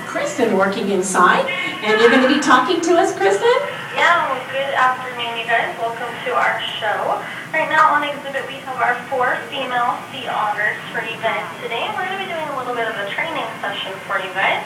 Kristen working inside, and you're going to be talking to us, Kristen? Yeah, well, good afternoon, you guys. Welcome to our show. Right now on exhibit, we have our 4 female sea otters for you guys today. We're going to be doing a little bit of a training session for you guys.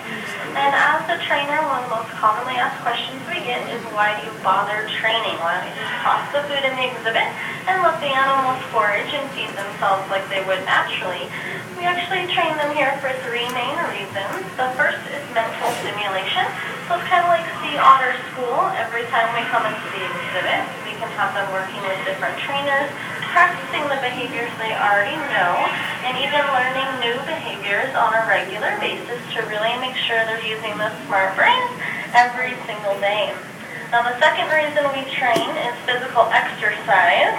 And as a trainer, one of the most commonly asked questions we get is, why do you bother training? Why don't you just toss the food in the exhibit and let the animals forage and feed themselves like they would naturally? We actually train them here for 3 main reasons. The first is mental stimulation. So it's kind of like sea otter school. Every time we come into the exhibit, we can have them working with different trainers, practicing the behaviors they already know, and even learning new behaviors on a regular basis to really make sure they're using the smart brains every single day. Now, the second reason we train is physical exercise.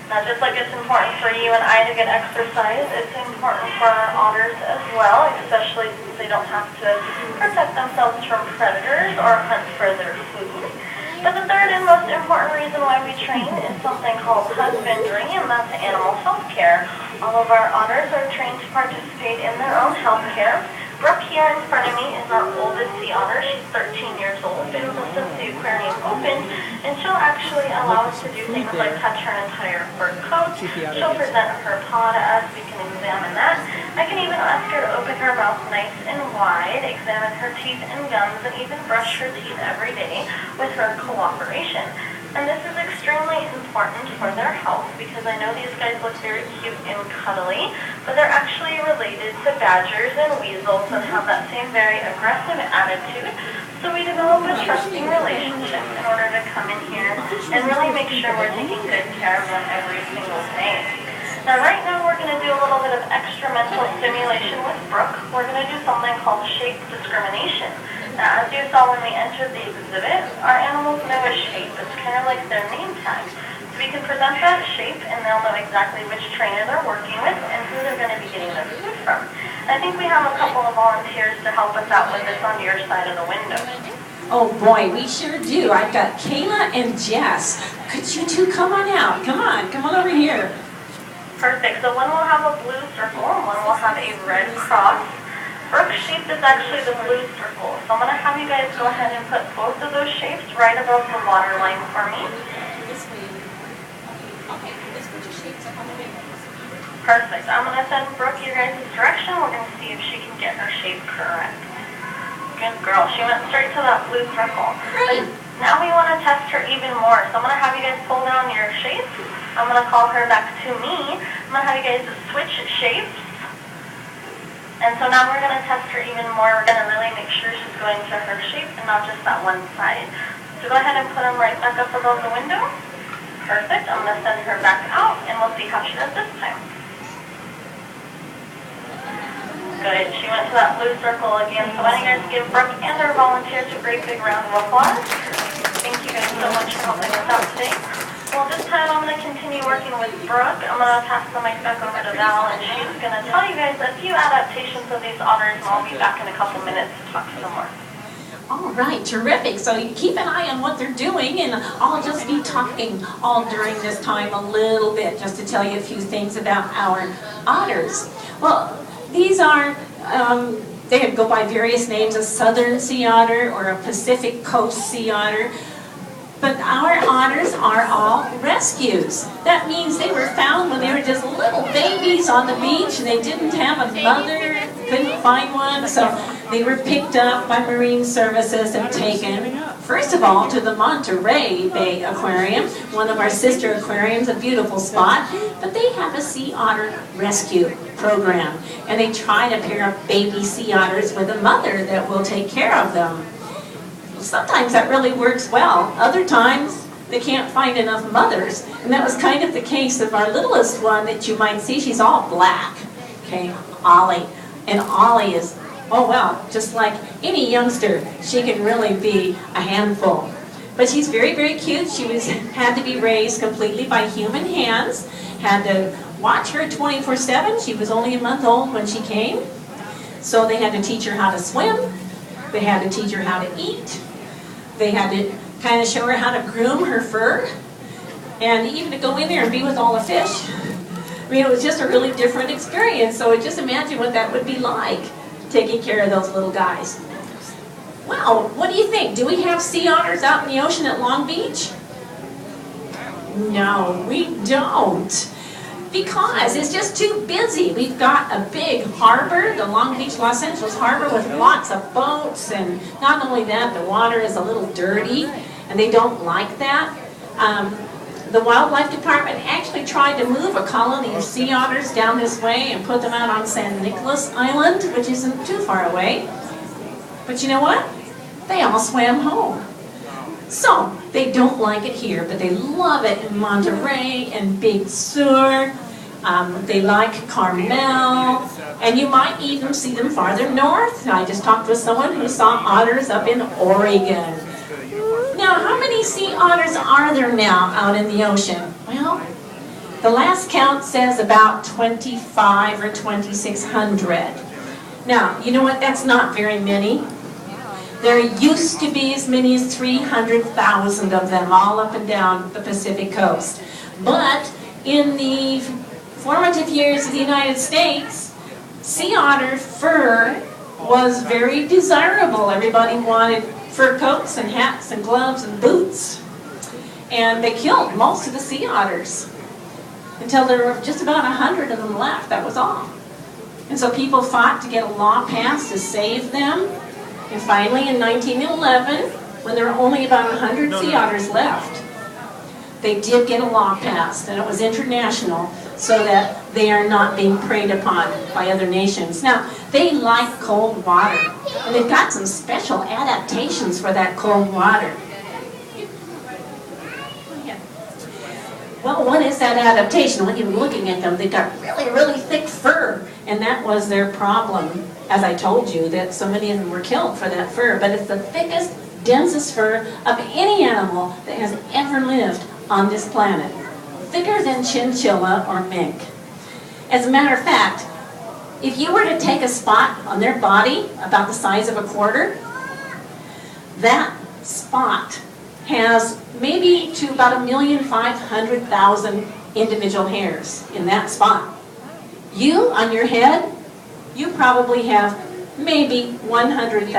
Now, just like it's important for you and I to get exercise, it's important for our otters as well, especially since they don't have to protect themselves from predators or hunt for their food. But the third and most important reason why we train is something called husbandry, and that's animal health care. All of our otters are trained to participate in their own health care. Brooke here in front of me is our oldest sea otter. She's 13 years old, been with us since the aquarium opened, and she'll actually allow us to do things like touch her entire fur coat. She'll present her paw to us. We can examine that. I can even ask her to open her mouth nice and wide, examine her teeth and gums, and even brush her teeth every day with her cooperation. And this is extremely important for their health because I know these guys look very cute and cuddly, but they're actually related to badgers and weasels and have that same very aggressive attitude. So we develop a trusting relationship in order to come in here and really make sure we're taking good care of them every single day. Now, right now we're going to do a little bit of extra mental stimulation with Brooke. We're going to do something called shape discrimination. Now, as you saw when we entered the exhibit, our animals know a shape. It's kind of like their name tag. So we can present that shape, and they'll know exactly which trainer they're working with and who they're going to be getting their food from. I think we have a couple of volunteers to help us out with this on your side of the window. Oh boy, we sure do. I've got Kayla and Jess. Could you two come on out? Come on over here. Perfect. So one will have a blue circle, and one will have a red cross. Brooke's shape is actually the blue circle. So I'm going to have you guys go ahead and put both of those shapes right above the water line for me. Perfect. I'm going to send Brooke your guys' direction. We're going to see if she can get her shape correct. Good girl. She went straight to that blue circle. But now we want to test her even more. So I'm going to have you guys pull down your shapes. I'm going to call her back to me. I'm going to have you guys switch shapes. And so now we're going to test her even more. We're going to really make sure she's going to her shape and not just that one side. So go ahead and put them right back up above the window. Perfect. I'm going to send her back out, and we'll see how she does this time. Good. She went to that blue circle again. So why don't you guys give Brooke and our volunteers a great big round of applause. Thank you guys so much for helping us out today. Well, this time I'm going to continue working with Brooke. I'm going to pass the mic back over to Val, and she's going to tell you guys a few adaptations of these otters, and I'll be back in a couple minutes to talk some more. All right, terrific. So you keep an eye on what they're doing, and I'll just be talking all during this time a little bit just to tell you a few things about our otters. Well, these are, they go by various names, a southern sea otter or a Pacific coast sea otter. But our otters are all rescues. That means they were found when they were just little babies on the beach and they didn't have a mother, couldn't find one, so they were picked up by Marine Services and taken, first of all, to the Monterey Bay Aquarium, one of our sister aquariums, a beautiful spot, but they have a sea otter rescue program, and they try to pair up baby sea otters with a mother that will take care of them. Sometimes that really works well. Other times, they can't find enough mothers. And that was kind of the case of our littlest one that you might see. She's all black, okay, Ollie. And Ollie is, oh well, just like any youngster, she can really be a handful. But she's very, very cute. She had to be raised completely by human hands. Had to watch her 24/7. She was only a month old when she came. So they had to teach her how to swim. They had to teach her how to eat. They had to kind of show her how to groom her fur, and even to go in there and be with all the fish. I mean, it was just a really different experience, so just imagine what that would be like. taking care of those little guys. Well, what do you think? Do we have sea otters out in the ocean at Long Beach? No, we don't. Because it's just too busy. We've got a big harbor, the Long Beach, Los Angeles harbor, with lots of boats, and not only that, the water is a little dirty, and they don't like that. The Wildlife Department actually tried to move a colony of sea otters down this way and put them out on San Nicolas Island, which isn't too far away. But you know what? They all swam home. So, they don't like it here, but they love it in Monterey and Big Sur. They like Carmel, and you might even see them farther north. I just talked with someone who saw otters up in Oregon. Now, how many sea otters are there now out in the ocean? Well, the last count says about 25 or 2,600. Now, you know what? That's not very many. There used to be as many as 300,000 of them all up and down the Pacific coast. But in the formative years of the United States, sea otter fur was very desirable. Everybody wanted fur coats and hats and gloves and boots. And they killed most of the sea otters until there were just about 100 of them left. That was all. And so people fought to get a law passed to save them. And finally, in 1911, when there were only about 100 sea otters left, they did get a law passed, and it was international, so that they are not being preyed upon by other nations. Now, they like cold water, and they've got some special adaptations for that cold water. Well, what is that adaptation? When you're looking at them, they've got really, really thick fur, and that was their problem. As I told you, that so many of them were killed for that fur, but it's the thickest, densest fur of any animal that has ever lived on this planet. Thicker than chinchilla or mink. As a matter of fact, if you were to take a spot on their body about the size of a quarter, that spot has maybe to about 1,500,000 individual hairs in that spot. You, on your head, you probably have maybe 100,000.